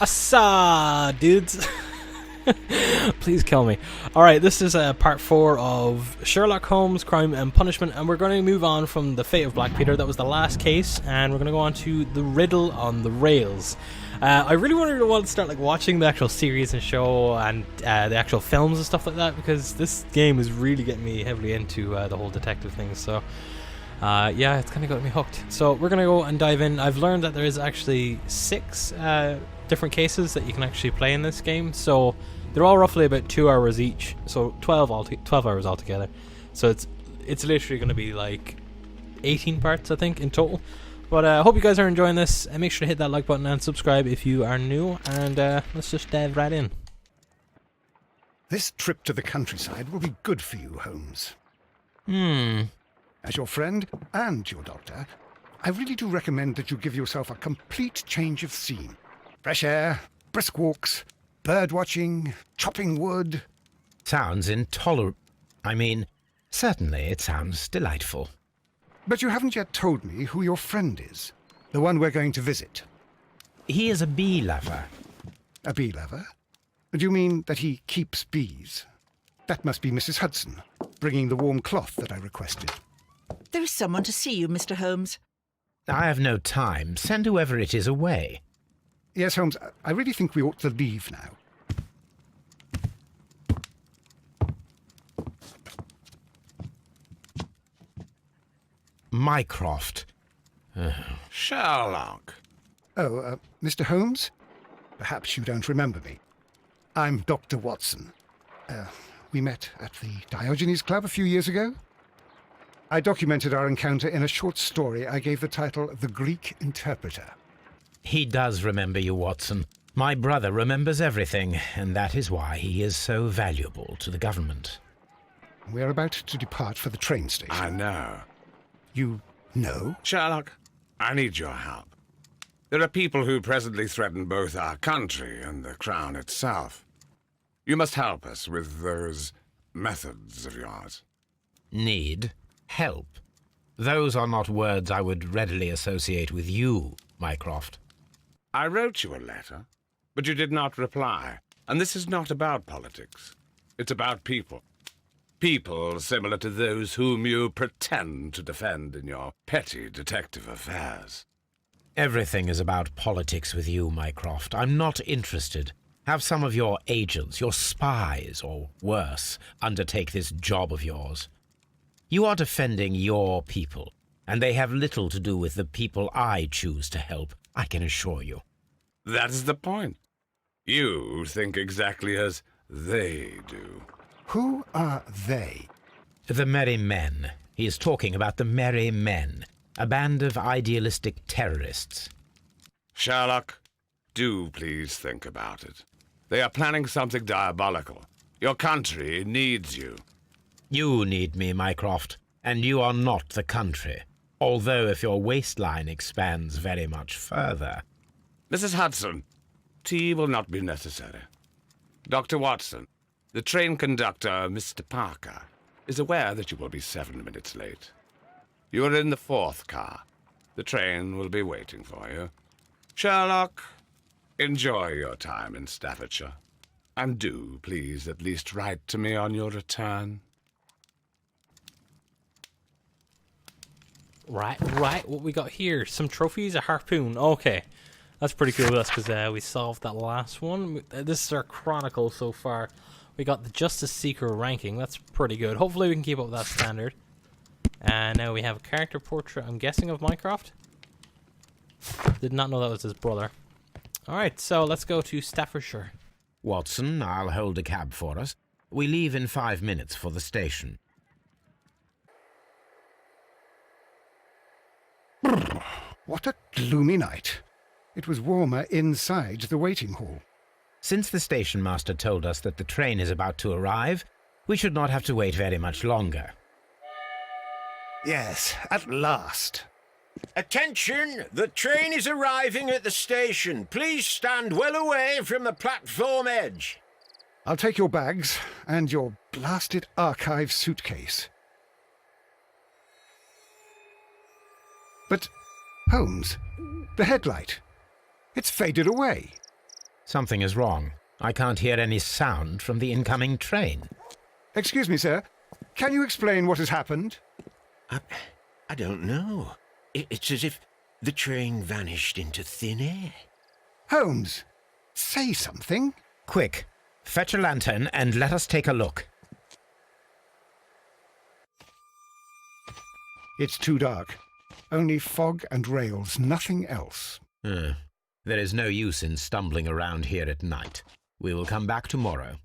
Assa, dudes. Please kill me. Alright, this is part 4 of Sherlock Holmes, Crime and Punishment, and we're going to move on from the fate of Black Peter. That was the last case, and we're going to go on to the riddle on the rails. I really wanted to start watching the actual series and show and the actual films and stuff like that, because this game is really getting me heavily into the whole detective thing, so yeah, it's kind of got me hooked. So we're going to go and dive in. I've learned that there is actually 6 different cases that you can actually play in this game, so they're all roughly about 2 hours each, so 12 hours altogether. So it's literally going to be like 18 parts, I think, in total. But I hope you guys are enjoying this, and make sure to hit that like button and subscribe if you are new, and let's just dive right in. This trip to the countryside will be good for you, Holmes. As your friend and your doctor, I really do recommend that you give yourself a complete change of scene. Fresh air, brisk walks, bird watching, chopping wood. Sounds intolerable. I mean, certainly it sounds delightful. But you haven't yet told me who your friend is, the one we're going to visit. He is a bee lover. A bee lover? Do you mean that he keeps bees? That must be Mrs. Hudson, bringing the warm cloth that I requested. There is someone to see you, Mr. Holmes. I have no time. Send whoever it is away. Yes, Holmes, I really think we ought to leave now. Mycroft. Sherlock. Oh, Mr. Holmes? Perhaps you don't remember me. I'm Dr. Watson. We met at the Diogenes Club a few years ago. I documented our encounter in a short story I gave the title The Greek Interpreter. He does remember you, Watson. My brother remembers everything, and that is why he is so valuable to the government. We're about to depart for the train station. I know. You know? Sherlock, I need your help. There are people who presently threaten both our country and the Crown itself. You must help us with those methods of yours. Need? Help? Those are not words I would readily associate with you, Mycroft. I wrote you a letter, but you did not reply. And this is not about politics. It's about people. People similar to those whom you pretend to defend in your petty detective affairs. Everything is about politics with you, Mycroft. I'm not interested. Have some of your agents, your spies, or worse, undertake this job of yours. You are defending your people, and they have little to do with the people I choose to help, I can assure you. That is the point. You think exactly as they do. Who are they? The Merry Men. He is talking about the Merry Men, a band of idealistic terrorists. Sherlock, do please think about it. They are planning something diabolical. Your country needs you. You need me, Mycroft, and you are not the country. Although if your waistline expands very much further. Mrs. Hudson, tea will not be necessary. Dr. Watson, the train conductor, Mr. Parker, is aware that you will be 7 minutes late. You are in the 4th car. The train will be waiting for you. Sherlock, enjoy your time in Staffordshire. And do, please, at least write to me on your return. Right, what we got here? Some trophies, a harpoon. Okay, that's pretty cool. That's because we solved that last one. This is our chronicle so far. We got the Justice Seeker ranking. That's pretty good. Hopefully we can keep up with that standard. And now we have a character portrait, I'm guessing, of Mycroft. Did not know that was his brother. Alright, so let's go to Staffordshire. Watson, I'll hold a cab for us. We leave in 5 minutes for the station. What a gloomy night. It was warmer inside the waiting hall. Since the station master told us that the train is about to arrive, we should not have to wait very much longer. Yes, at last. Attention! The train is arriving at the station. Please stand well away from the platform edge. I'll take your bags and your blasted archive suitcase. But, Holmes, the headlight. It's faded away. Something is wrong. I can't hear any sound from the incoming train. Excuse me, sir. Can you explain what has happened? I don't know. It's as if the train vanished into thin air. Holmes, say something. Quick, fetch a lantern and let us take a look. It's too dark. Only fog and rails, nothing else. There is no use in stumbling around here at night. We will come back tomorrow.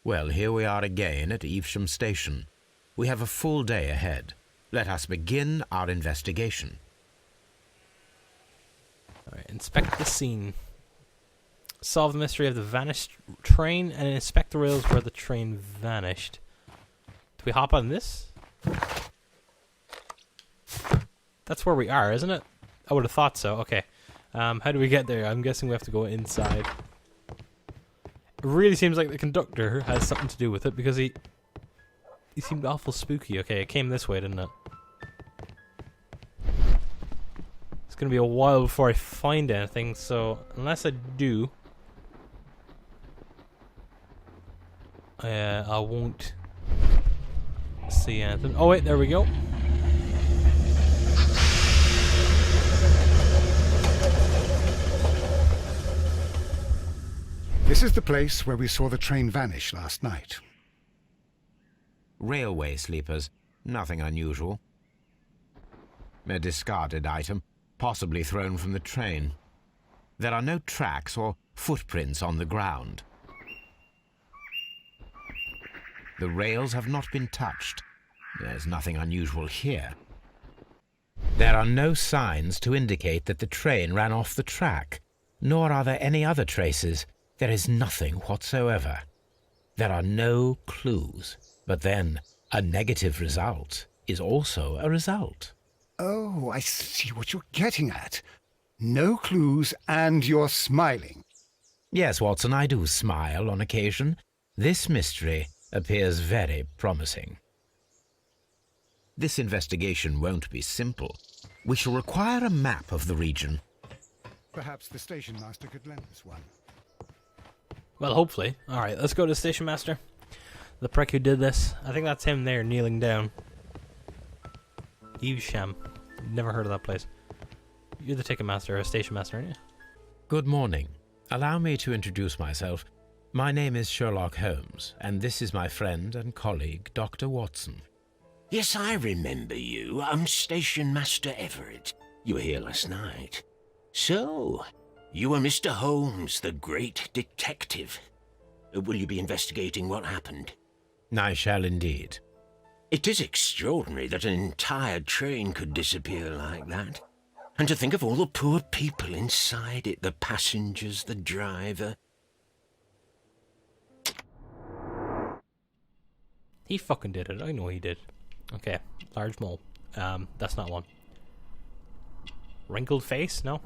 Well, here we are again at Evesham Station. We have a full day ahead. Let us begin our investigation. Alright, inspect the scene. Solve the mystery of the vanished train and inspect the rails where the train vanished. Do we hop on this? That's where we are, isn't it? I would have thought so. Okay. How do we get there? I'm guessing we have to go inside. It really seems like the conductor has something to do with it because he seemed awful spooky. Okay, it came this way, didn't it? It's gonna be a while before I find anything, so unless I do, I won't see anything. Oh wait, there we go. This is the place where we saw the train vanish last night. Railway sleepers. Nothing unusual. A discarded item, possibly thrown from the train. There are no tracks or footprints on the ground. The rails have not been touched. There's nothing unusual here. There are no signs to indicate that the train ran off the track, nor are there any other traces. There is nothing whatsoever. There are no clues. But then, a negative result is also a result. Oh, I see what you're getting at. No clues, and you're smiling. Yes, Watson, I do smile on occasion. This mystery appears very promising. This investigation won't be simple. We shall require a map of the region. Perhaps the station master could lend us one. Well, hopefully. Alright, let's go to the station master. The prick who did this. I think that's him there, kneeling down. Evesham. Never heard of that place. You're the ticket master or station master, aren't you? Good morning. Allow me to introduce myself. My name is Sherlock Holmes, and this is my friend and colleague, Dr. Watson. Yes, I remember you. I'm Station Master Everett. You were here last night. So, you are Mr. Holmes, the great detective. Will you be investigating what happened? I shall indeed. It is extraordinary that an entire train could disappear like that. And to think of all the poor people inside it, the passengers, the driver. He fucking did it. I know he did. Okay, large mole. That's not one. Wrinkled face? No.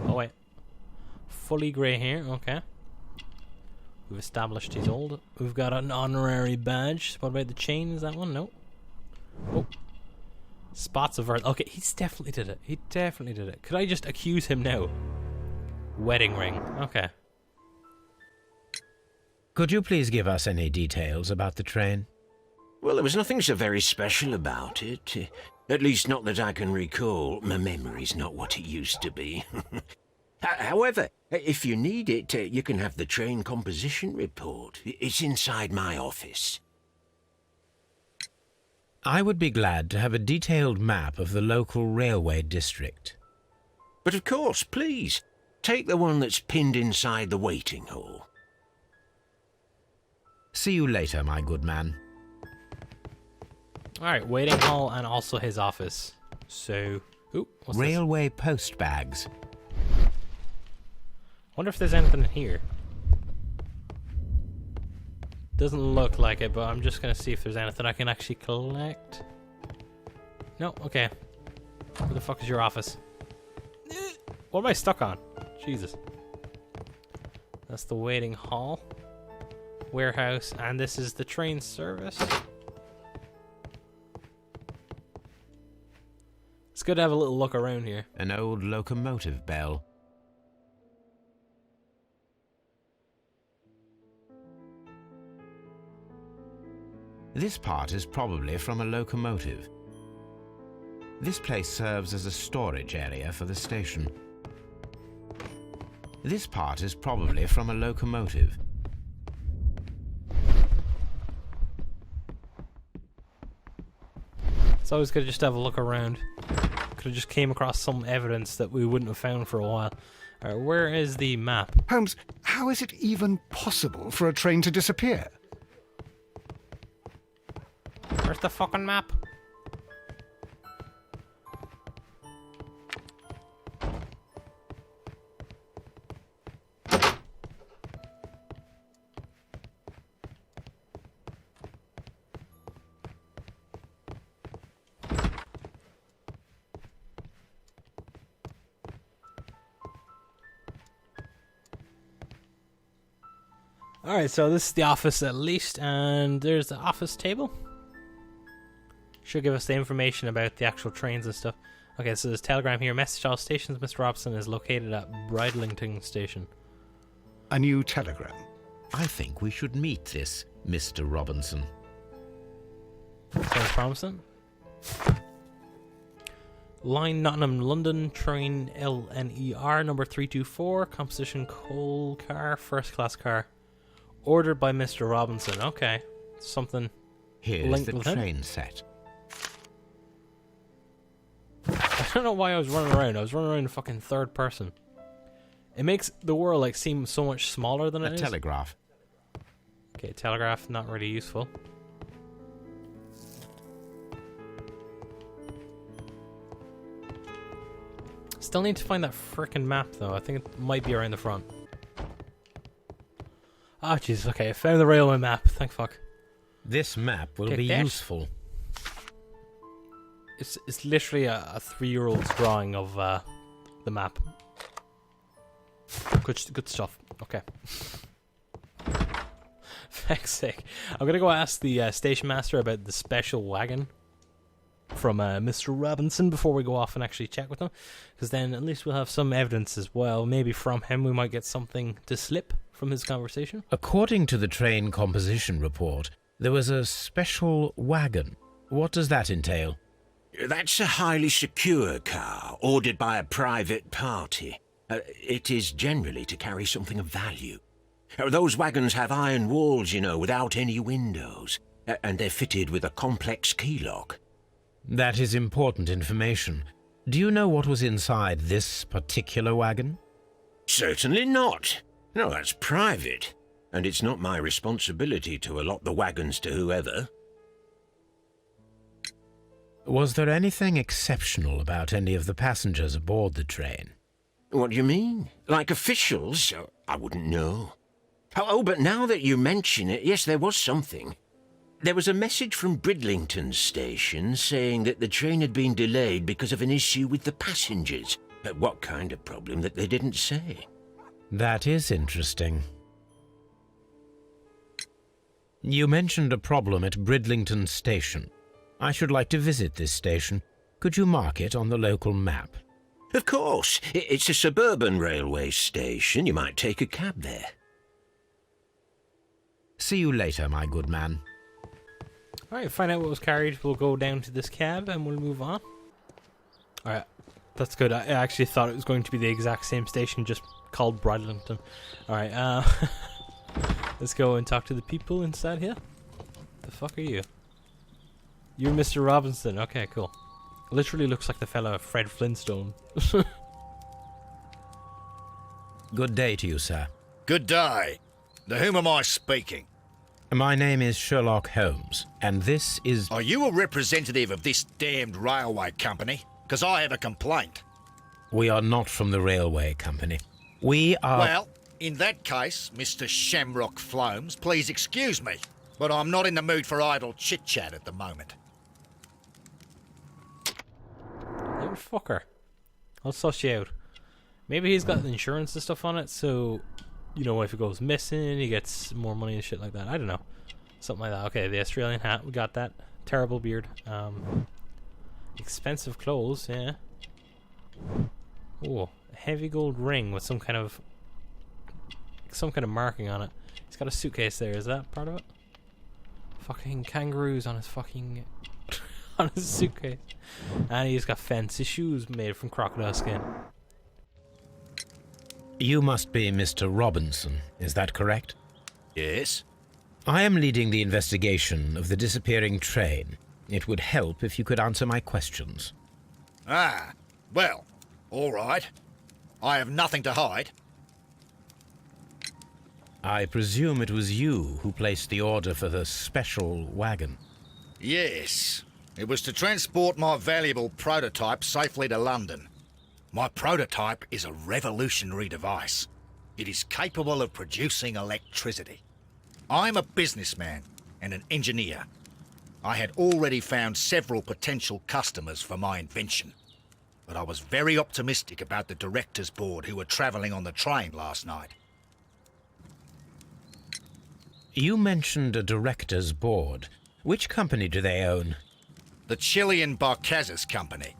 Oh wait. Fully grey hair. Okay. We've established he's old. We've got an honorary badge. What about the chain? Is that one? No. Oh. Spots of earth. Okay, he's definitely did it. He definitely did it. Could I just accuse him now? Wedding ring. Okay. Could you please give us any details about the train? Well, there was nothing so very special about it. At least not that I can recall. My memory's not what it used to be. However, if you need it, you can have the train composition report. It's inside my office. I would be glad to have a detailed map of the local railway district. But of course, please, take the one that's pinned inside the waiting hall. See you later, my good man. Alright, waiting hall and also his office. So, ooh, what's Railway post bags. Wonder if there's anything in here. Doesn't look like it, but I'm just gonna see if there's anything I can actually collect. No, okay. Where the fuck is your office? What am I stuck on? Jesus. That's the waiting hall. Warehouse, and this is the train service. It's good to have a little look around here. An old locomotive bell. This part is probably from a locomotive. This place serves as a storage area for the station. This part is probably from a locomotive. It's always good just to have a look around. Could have just came across some evidence that we wouldn't have found for a while. Alright, where is the map? Holmes, how is it even possible for a train to disappear? Where's the fucking map? Alright, so this is the office at least, and there's the office table. Should give us the information about the actual trains and stuff. Okay, so there's a telegram here. Message all stations. Mr. Robson is located at Bridlington Station. A new telegram. I think we should meet this Mr. Robinson. Sounds promising. Line Nottingham, London, train LNER number 324, composition coal car, first class car. Ordered by Mr. Robinson. Okay. Something Here's linked the with him. train set. I don't know why I was running around. I was running around in fucking third person. It makes the world like seem so much smaller than it A is. telegraph. Okay, telegraph, not really useful. Still need to find that frickin' map though. I think it might be around the front. Ah, Jesus, okay, I found the railway map. Thank fuck. This map will Take be that. useful. It's literally a 3-year-old's drawing of the map. Good stuff. Okay. Fuck's sake. I'm gonna go ask the station master about the special wagon from Mr. Robinson before we go off and actually check with him, because then at least we'll have some evidence as well. Maybe from him we might get something to slip from his conversation. According to the train composition report, there was a special wagon. What does that entail? That's a highly secure car, ordered by a private party. It is generally to carry something of value. Those wagons have iron walls, you know, without any windows, and they're fitted with a complex key lock. That is important information. Do you know what was inside this particular wagon? Certainly not. No, that's private, and it's not my responsibility to allot the wagons to whoever. Was there anything exceptional about any of the passengers aboard the train? What do you mean? Like officials? I wouldn't know. Oh, but now that you mention it, yes, there was something. There was a message from Bridlington Station saying that the train had been delayed because of an issue with the passengers. But what kind of problem that they didn't say? That is interesting. You mentioned a problem at Bridlington Station. I should like to visit this station. Could you mark it on the local map? Of course. It's a suburban railway station. You might take a cab there. See you later, my good man. Alright, find out what was carried. We'll go down to this cab and we'll move on. Alright, that's good. I actually thought it was going to be the exact same station, just called Bridlington. Alright, let's go and talk to the people inside here. The fuck are you? You're Mr. Robinson. Okay, cool. Literally looks like the fella Fred Flintstone. Good day to you, sir. Good day. To whom am I speaking? My name is Sherlock Holmes, and this is... Are you a representative of this damned railway company? Because I have a complaint. We are not from the railway company. We are... Well, in that case, Mr. Shamrock Flomes, please excuse me, but I'm not in the mood for idle chit-chat at the moment. You fucker. I'll suss you out. Maybe he's got insurance and stuff on it, so, you know, if it goes missing, he gets more money and shit like that. I don't know. Something like that. Okay, the Australian hat, we got that. Terrible beard. Expensive clothes, yeah. Oh, a heavy gold ring with some kind of marking on it. He's got a suitcase there. Is that part of it? Fucking kangaroos on his fucking on his suitcase, and he's got fancy shoes made from crocodile skin. You must be Mr. Robinson, is that correct? Yes? I am leading the investigation of the disappearing train. It would help if you could answer my questions. Ah, well, all right. I have nothing to hide. I presume it was you who placed the order for the special wagon. Yes. It was to transport my valuable prototype safely to London. My prototype is a revolutionary device. It is capable of producing electricity. I'm a businessman and an engineer. I had already found several potential customers for my invention, but I was very optimistic about the directors' board who were travelling on the train last night. You mentioned a director's board. Which company do they own? The Chilean Barcazes Company.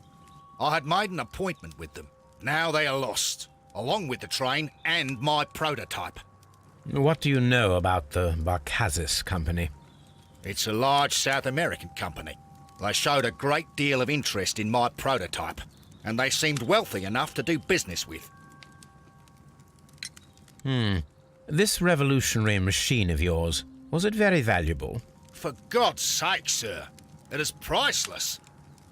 I had made an appointment with them. Now they are lost, along with the train and my prototype. What do you know about the Barcazes Company? It's a large South American company. They showed a great deal of interest in my prototype, and they seemed wealthy enough to do business with. This revolutionary machine of yours, was it very valuable? For God's sake, sir, it is priceless.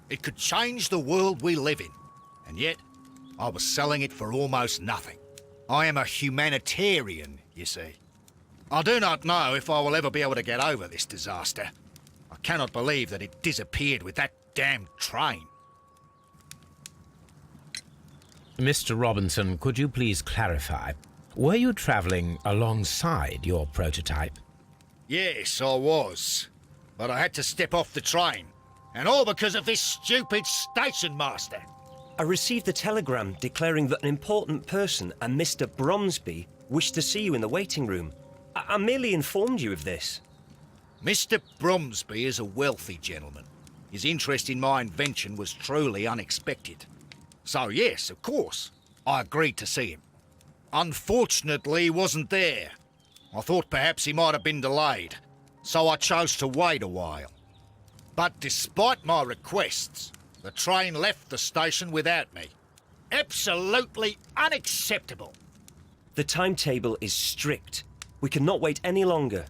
It could change the world we live in, and yet I was selling it for almost nothing. I am a humanitarian, you see. I do not know if I will ever be able to get over this disaster. I cannot believe that it disappeared with that damned train. Mr. Robinson, could you please clarify? Were you travelling alongside your prototype? Yes, I was. But I had to step off the train. And all because of this stupid station master. I received a telegram declaring that an important person, a Mr. Bromsby, wished to see you in the waiting room. I merely informed you of this. Mr. Bromsby is a wealthy gentleman. His interest in my invention was truly unexpected. So yes, of course, I agreed to see him. Unfortunately, he wasn't there. I thought perhaps he might have been delayed, so I chose to wait a while. But despite my requests, the train left the station without me. Absolutely unacceptable. The timetable is strict. We cannot wait any longer.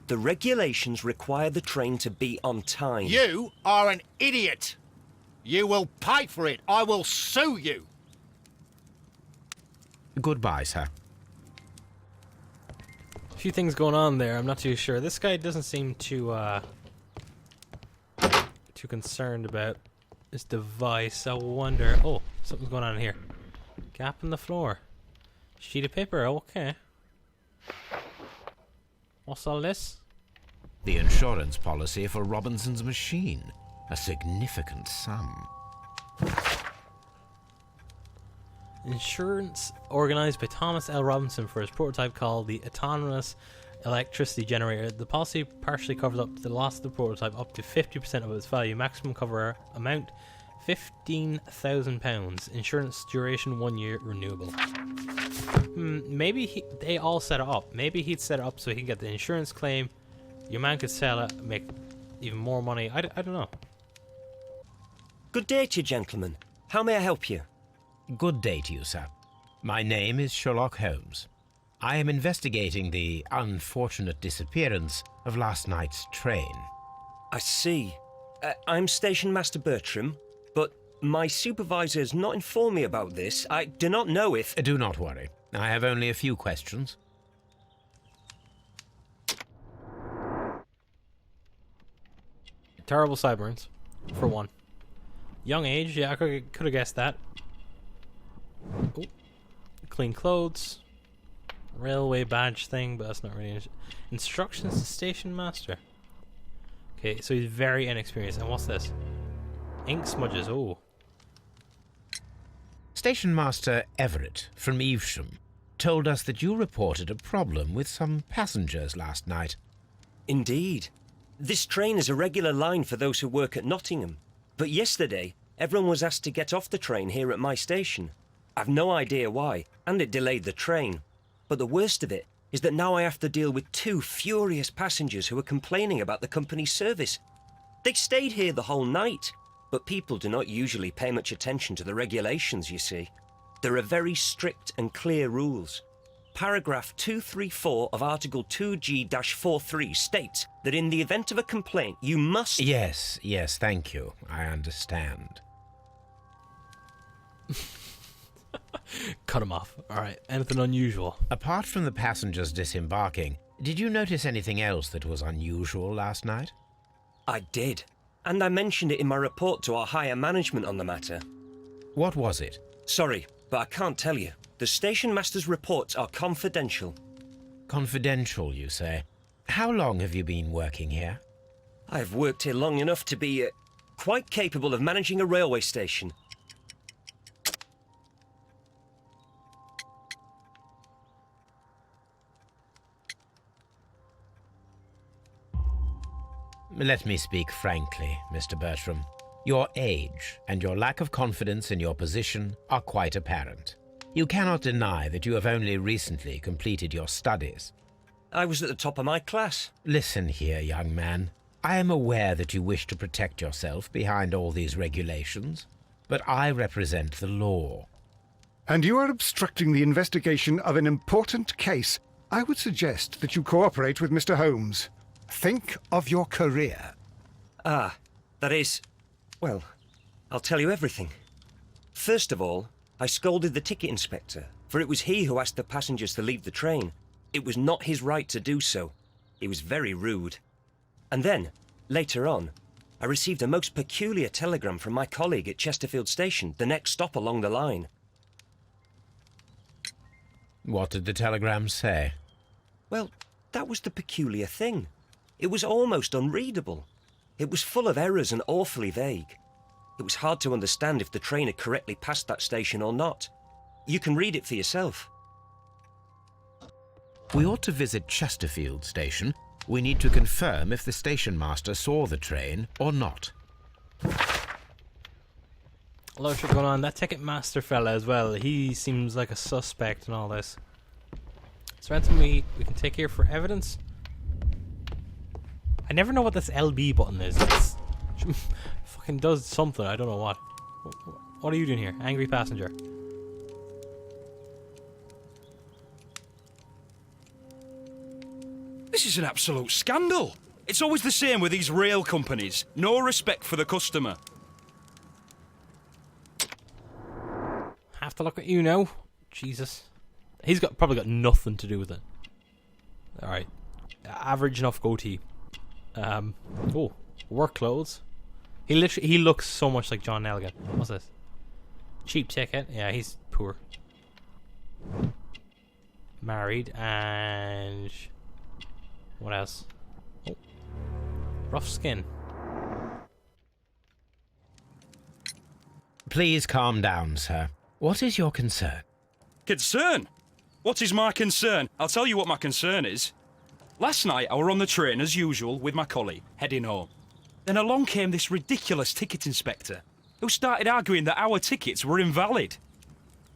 The regulations require the train to be on time. You are an idiot. You will pay for it. I will sue you. Goodbye, sir. A few things going on there. I'm not too sure. This guy doesn't seem too concerned about his device. I wonder. Oh, something's going on here. Gap in the floor. Sheet of paper. Okay. What's all this? The insurance policy for Robinson's machine. A significant sum. Insurance organised by Thomas L. Robinson for his prototype called the Autonomous Electricity Generator. The policy partially covers up to the loss of the prototype up to 50% of its value. Maximum cover amount £15,000. Insurance duration 1 year, renewable. Maybe they all set it up. Maybe he'd set it up so he can get the insurance claim. Your man could sell it, make even more money. I don't know. Good day to you, gentlemen. How may I help you? Good day to you, sir. My name is Sherlock Holmes. I am investigating the unfortunate disappearance of last night's train. I see. I'm Station Master Bertram, but my supervisor has not informed me about this. I do not know if... Do not worry. I have only a few questions. Terrible sideburns, for one. Young age, yeah, I could have guessed that. Ooh. Clean clothes. Railway badge thing, but that's not really... Instructions to Station Master. Okay, so he's very inexperienced. And what's this? Ink smudges, oh. Station Master Everett from Evesham told us that you reported a problem with some passengers last night. Indeed. This train is a regular line for those who work at Nottingham. But yesterday, everyone was asked to get off the train here at my station. I've no idea why, and it delayed the train. But the worst of it is that now I have to deal with 2 furious passengers who are complaining about the company's service. They stayed here the whole night, but people do not usually pay much attention to the regulations, you see. There are very strict and clear rules. Paragraph 234 of Article 2G-43 states that in the event of a complaint, you must... Yes, thank you. I understand. Cut him off. Alright, anything unusual? Apart from the passengers disembarking, did you notice anything else that was unusual last night? I did, and I mentioned it in my report to our higher management on the matter. What was it? Sorry, but I can't tell you. The station master's reports are confidential. Confidential, you say? How long have you been working here? I have worked here long enough to be quite capable of managing a railway station. Let me speak frankly, Mr. Bertram. Your age and your lack of confidence in your position are quite apparent. You cannot deny that you have only recently completed your studies. I was at the top of my class. Listen here, young man. I am aware that you wish to protect yourself behind all these regulations, but I represent the law. And you are obstructing the investigation of an important case. I would suggest that you cooperate with Mr. Holmes. Think of your career. Ah, that is... Well, I'll tell you everything. First of all, I scolded the ticket inspector, for it was he who asked the passengers to leave the train. It was not his right to do so. He was very rude. And then, later on, I received a most peculiar telegram from my colleague at Chesterfield Station, the next stop along the line. What did the telegram say? Well, that was the peculiar thing. It was almost unreadable. It was full of errors and awfully vague. It was hard to understand if the train had correctly passed that station or not. You can read it for yourself. We ought to visit Chesterfield Station. We need to confirm if the station master saw the train or not. A lot of shit going on. That ticket master fella as well, he seems like a suspect in all this. Is there anything we can take here for evidence? I never know what this LB button is. It's fucking does something. I don't know what. What are you doing here? Angry passenger. This is an absolute scandal. It's always the same with these rail companies. No respect for the customer. Have to look at you now. Jesus. He's probably got nothing to do with it. Alright. Average enough goatee. Oh, work clothes. He looks so much like John Nelligan. What's this? Cheap ticket. Yeah, he's poor. Married and what else? Oh, rough skin. Please calm down, sir. What is your concern? Concern? What is my concern? I'll tell you what my concern is. Last night I were on the train as usual with my colleague, heading home. Then along came this ridiculous ticket inspector, who started arguing that our tickets were invalid.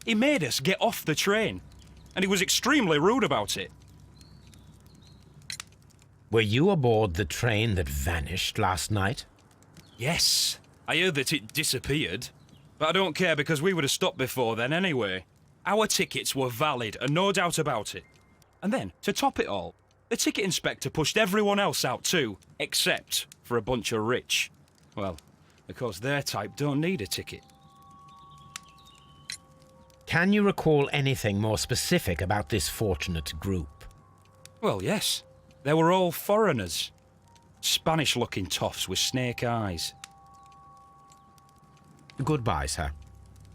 He made us get off the train, and he was extremely rude about it. Were you aboard the train that vanished last night? Yes, I heard that it disappeared, but I don't care because we would have stopped before then anyway. Our tickets were valid and no doubt about it. And then, to top it all, the ticket inspector pushed everyone else out too, except for a bunch of rich. Well, because their type don't need a ticket. Can you recall anything more specific about this fortunate group? Well, yes. They were all foreigners. Spanish-looking toffs with snake eyes. Goodbye, sir.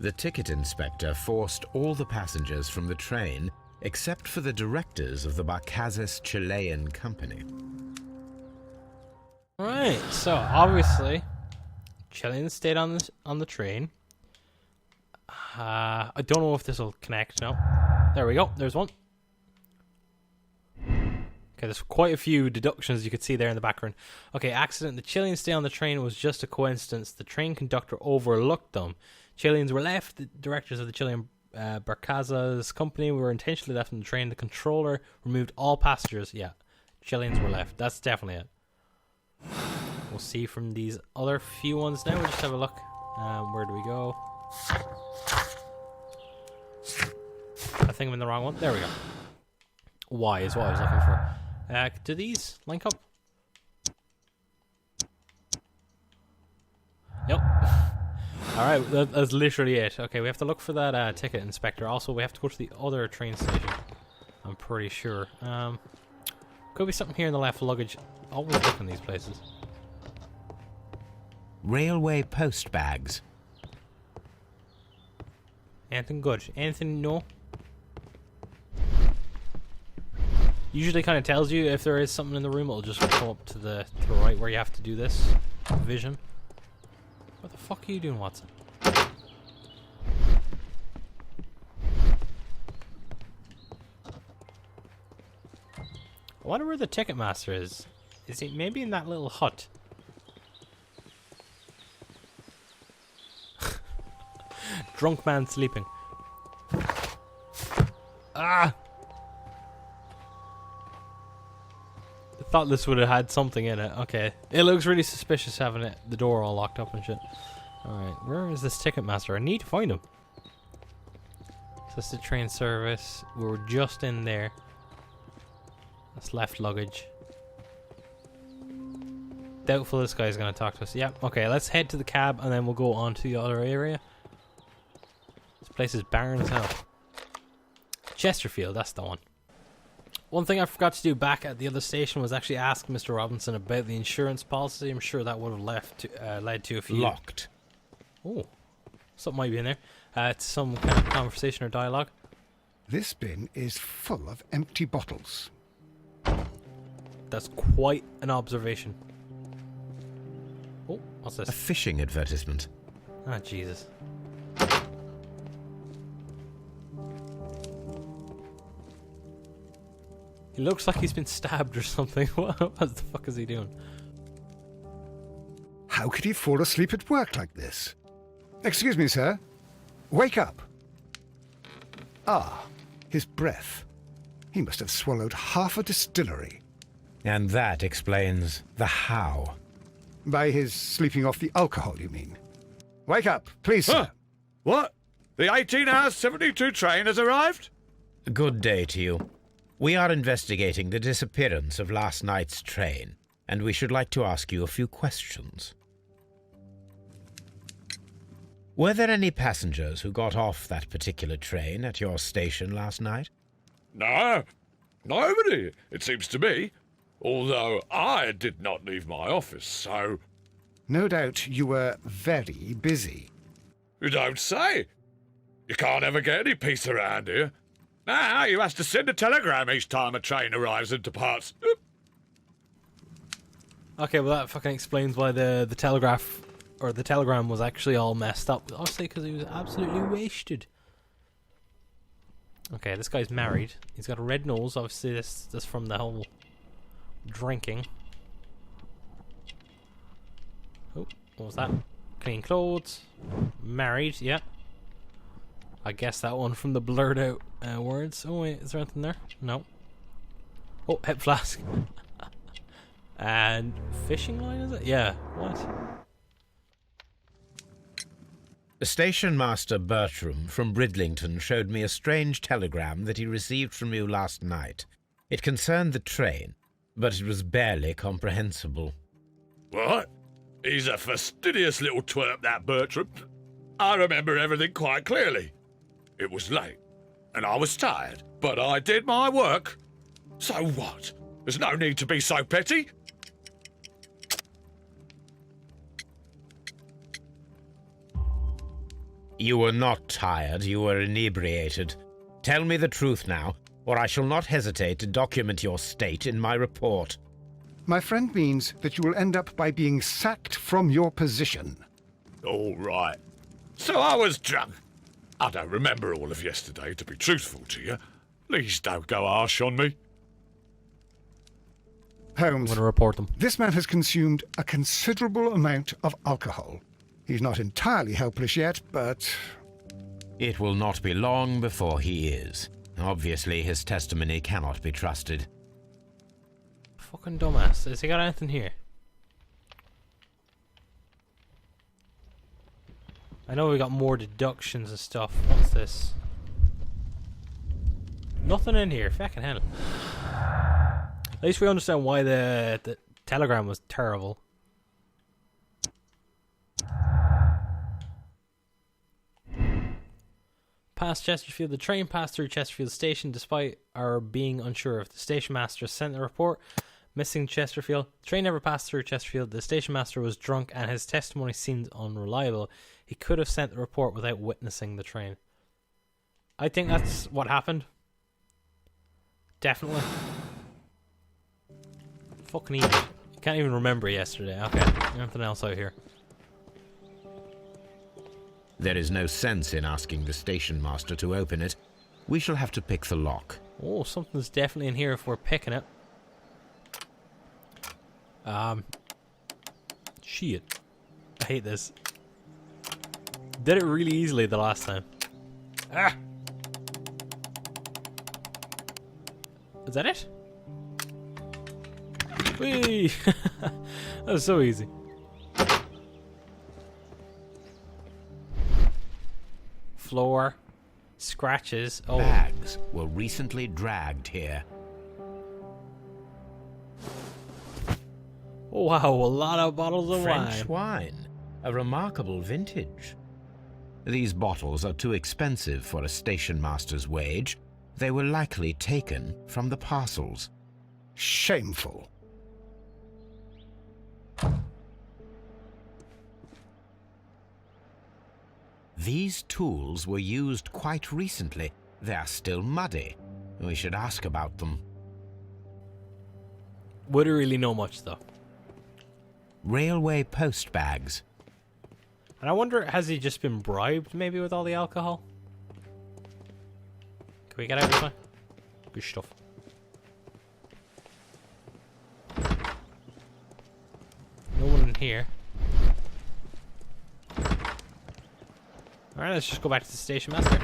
The ticket inspector forced all the passengers from the train except for the directors of the Barcazes Chilean Company. Right, so obviously Chileans stayed on the train. I don't know if this will connect. No, there we go. There's one. Okay, there's quite a few deductions you could see there in the background. Okay, accident. The Chileans stay on the train was just a coincidence. The train conductor overlooked them. Chileans were left. The directors of the Chilean Barcaza's company were intentionally left on the train. The controller removed all passengers. Yeah, Chileans were left. That's definitely it. We'll see from these other few ones now. We'll just have a look. Where do we go? I think I'm in the wrong one. There we go. Y is what I was looking for. Do these link up? Yep. Alright, that's literally it. Okay, we have to look for that ticket inspector. Also, we have to go to the other train station. I'm pretty sure. Could be something here in the left luggage. Always look in these places. Railway post bags. Anything good? Anything no? Usually kind of tells you if there is something in the room. It'll just come up to the right where you have to do this. Vision. What the fuck are you doing, Watson? I wonder where the ticket master is. Is he maybe in that little hut? Drunk man sleeping. Ah! I thought this would have had something in it. Okay. It looks really suspicious having it, the door all locked up and shit. Alright, where is this ticket master? I need to find him. So this is the train service. We were just in there. That's left luggage. Doubtful this guy's going to talk to us. Yep. Okay, let's head to the cab and then we'll go on to the other area. This place is barren as hell. Chesterfield, that's the one. One thing I forgot to do back at the other station was actually ask Mr. Robinson about the insurance policy. I'm sure that would have led to a few... Locked. Oh, something might be in there. It's some kind of conversation or dialogue. This bin is full of empty bottles. That's quite an observation. Oh, what's this? A fishing advertisement. Ah, Jesus. He looks like he's been stabbed or something. What the fuck is he doing? How could he fall asleep at work like this? Excuse me, sir. Wake up. Ah, his breath. He must have swallowed half a distillery. And that explains the how. By his sleeping off the alcohol, you mean? Wake up, please, sir. Huh? What? The 18 hours 72 train has arrived? Good day to you. We are investigating the disappearance of last night's train, and we should like to ask you a few questions. Were there any passengers who got off that particular train at your station last night? No, nobody, it seems to me. Although I did not leave my office, so... No doubt you were very busy. You don't say. You can't ever get any peace around here. Now you have to send a telegram each time a train arrives and departs. Okay, well that fucking explains why the telegraph or the telegram was actually all messed up. Obviously, because he was absolutely wasted. Okay, this guy's married. He's got a red nose. Obviously, this from the whole drinking. Oh, what was that? Clean clothes. Married, yeah. I guess that one from the blurred out words. Oh wait, is there anything there? No. Oh, hip flask. And fishing line, is it? Yeah. What? Station Master Bertram from Bridlington showed me a strange telegram that he received from you last night. It concerned the train, but it was barely comprehensible. What? He's a fastidious little twerp, that Bertram. I remember everything quite clearly. It was late, and I was tired, but I did my work. So what? There's no need to be so petty. You were not tired, you were inebriated. Tell me the truth now, or I shall not hesitate to document your state in my report. My friend means that you will end up by being sacked from your position. All right. So I was drunk. I don't remember all of yesterday, to be truthful to you. Please don't go harsh on me. I'm Holmes, going to report them. this man has consumed a considerable amount of alcohol. He's not entirely helpless yet, but... It will not be long before he is. Obviously, his testimony cannot be trusted. Fucking dumbass. Has he got anything here? I know we got more deductions and stuff. What's this? Nothing in here. Fucking hell. At least we understand why the telegram was terrible. Past Chesterfield. The train passed through Chesterfield station despite our being unsure if the station master sent the report. Missing Chesterfield. The train never passed through Chesterfield. The station master was drunk and his testimony seemed unreliable. He could have sent the report without witnessing the train. I think that's what happened. Definitely. Fucking idiot. You can't even remember yesterday. Okay, anything else out here? There is no sense in asking the station master to open it. We shall have to pick the lock. Oh, something's definitely in here if we're picking it. Shit. I hate this. Did it really easily the last time. Ah! Is that it? Whee! That was so easy. Floor. Scratches. Oh. Bags were recently dragged here. Oh, wow, a lot of bottles of French wine. wine. A remarkable vintage. These bottles are too expensive for a station master's wage. They were likely taken from the parcels. Shameful. These tools were used quite recently. They are still muddy. We should ask about them. Wouldn't really know much, though. Railway post bags. And I wonder, has he just been bribed maybe with all the alcohol? Can we get out this way? Good stuff. No one in here. Alright, let's just go back to the station master.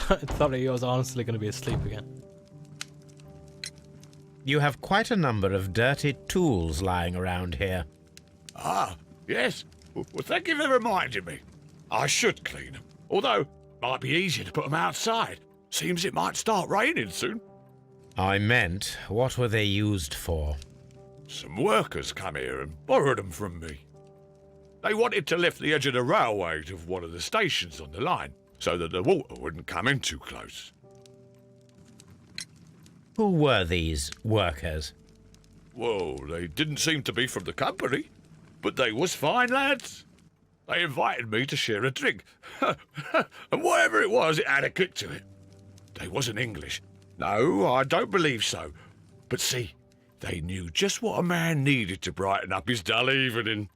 I thought he was honestly going to be asleep again. You have quite a number of dirty tools lying around here. Ah, yes. Well, thank you for reminding me. I should clean them. Although, it might be easier to put them outside. Seems it might start raining soon. I meant, what were they used for? Some workers come here and borrowed them from me. They wanted to lift the edge of the railway to one of the stations on the line, so that the water wouldn't come in too close. Who were these workers? Well, they didn't seem to be from the company, but they was fine lads. They invited me to share a drink, and whatever it was, it had a kick to it. They wasn't English. No, I don't believe so. But see, they knew just what a man needed to brighten up his dull evening.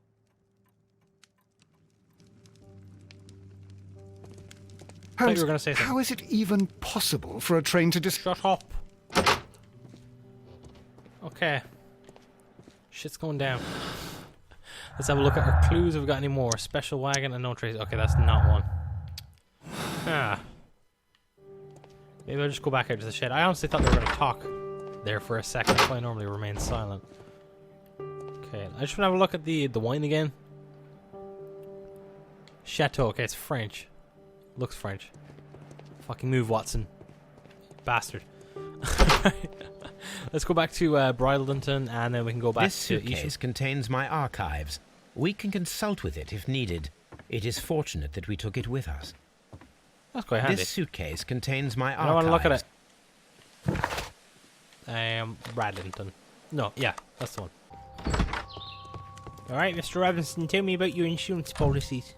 I thought you Holmes, were going to say something. how is it even possible for a train to Shut up. Okay. Shit's going down. Let's have a look at our clues. Have we got any more? Special wagon and no trace. Okay, that's not one. Ah. Maybe I'll just go back out to the shed. I honestly thought they were going to talk there for a second. That's why I normally remain silent. Okay, I just want to have a look at the wine again. Chateau. Okay, it's French. Looks French. Fucking move, Watson. Bastard. Let's go back to Bridleton, and then we can go back This to suitcase Eastham. contains my archives. We can consult with it if needed. It is fortunate that we took it with us. That's quite handy. This suitcase contains my I archives. want to look at it. Bradlington. No, yeah, that's the one. Alright, Mr. Robinson, tell me about your insurance policies.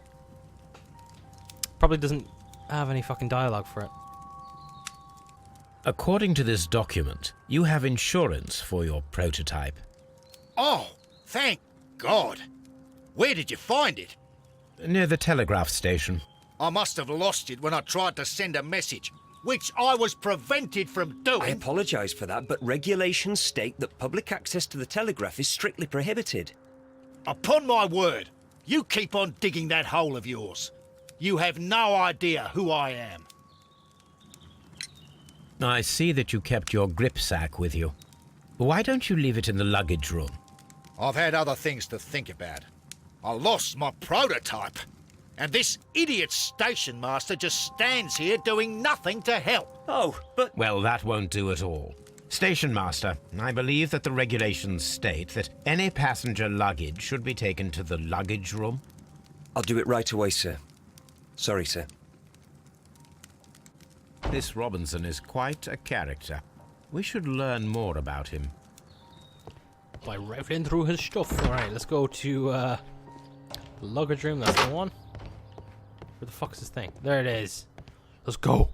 Probably doesn't have any fucking dialogue for it. According to this document, you have insurance for your prototype. Oh, thank God. Where did you find it? Near the telegraph station. I must have lost it when I tried to send a message. which I was prevented from doing. I apologise for that, but regulations state that public access to the telegraph is strictly prohibited. Upon my word, you keep on digging that hole of yours. You have no idea who I am. I see that you kept your gripsack with you. Why don't you leave it in the luggage room? I've had other things to think about. I lost my prototype. And this idiot station master just stands here doing nothing to help. Oh, but... Well, that won't do at all. Station Master, I believe that the regulations state that any passenger luggage should be taken to the luggage room. I'll do it right away, sir. Sorry, sir. This Robinson is quite a character. We should learn more about him. By rifling through his stuff. Alright, let's go to luggage room. That's the one. Where the fuck's this thing? There it is. Let's go.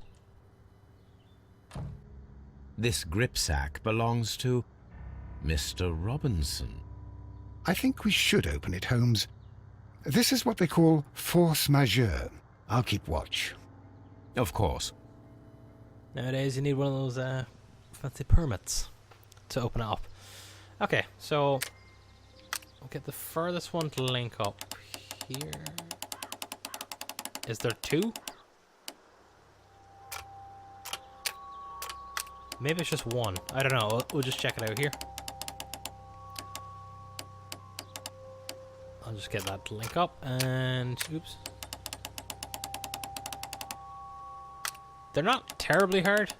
This gripsack belongs to Mr. Robinson. I think we should open it, Holmes. This is what they call force majeure. I'll keep watch. Of course. Nowadays you need one of those fancy permits to open it up. Okay, so I'll get the furthest one to link up here. Is there two? Maybe it's just one. I don't know. We'll just check it out here. I'll just get that to link up and oops. They're not terribly hard.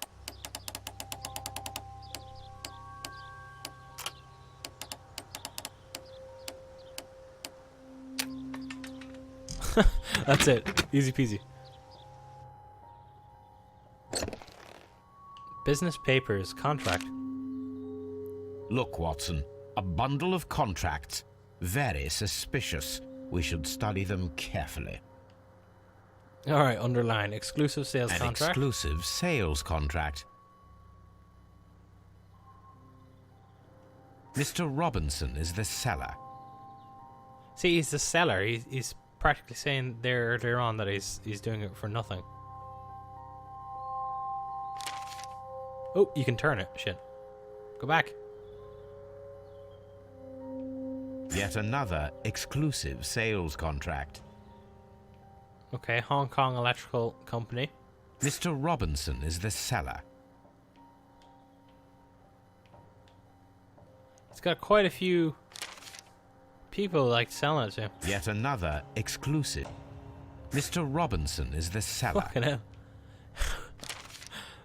That's it. Easy peasy. Business papers, contract. Look, Watson, a bundle of contracts. Very suspicious. We should study them carefully. Alright, underline. Exclusive sales An contract. exclusive sales contract. Mr. Robinson is the seller. See, he's the seller. He's practically saying there earlier on that he's doing it for nothing. Oh, you can turn it. Shit. Go back. Yet another exclusive sales contract. Okay, Hong Kong Electrical Company. Mr. Robinson is the seller. It's got quite a few people like selling it to. Yet another exclusive. Mr. Robinson is the seller. Fucking hell.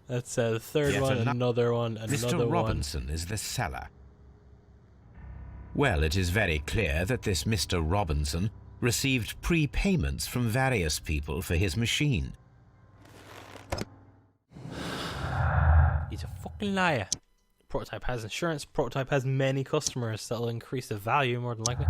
That's the third Yet one, another one, another Mr. one. Robinson is the seller. Well, it is very clear that this Mr. Robinson received prepayments from various people for his machine. He's a fucking liar. Prototype has insurance. Prototype has many customers that'll increase the value more than likely.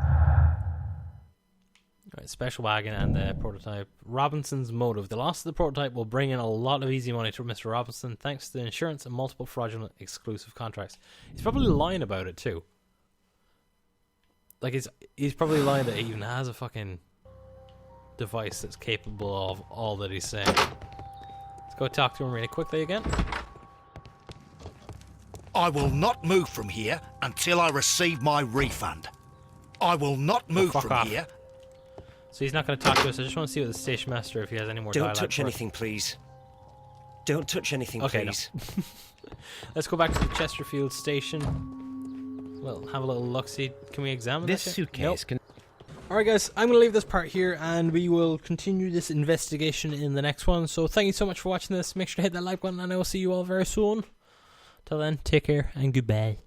Right, special wagon and the prototype. Robinson's motive. The loss of the prototype will bring in a lot of easy money to Mr. Robinson thanks to the insurance and multiple fraudulent exclusive contracts. He's probably lying about it too. Like he's probably lying that he even has a fucking device that's capable of all that he's saying. Let's go talk to him really quickly again. I will not move from here until I receive my refund. I will not move fuck from off. here. So he's not going to talk to us. I just want to see what the station master, if he has any more Don't dialogue touch for us. anything, please. Don't touch anything, Okay, please. no. Let's go back to the Chesterfield station. Well, have a little look-see. Can we examine This shit? suitcase Nope. can... Alright guys, I'm going to leave this part here and we will continue this investigation in the next one. So thank you so much for watching this. Make sure to hit that like button and I will see you all very soon. Till then, take care and goodbye.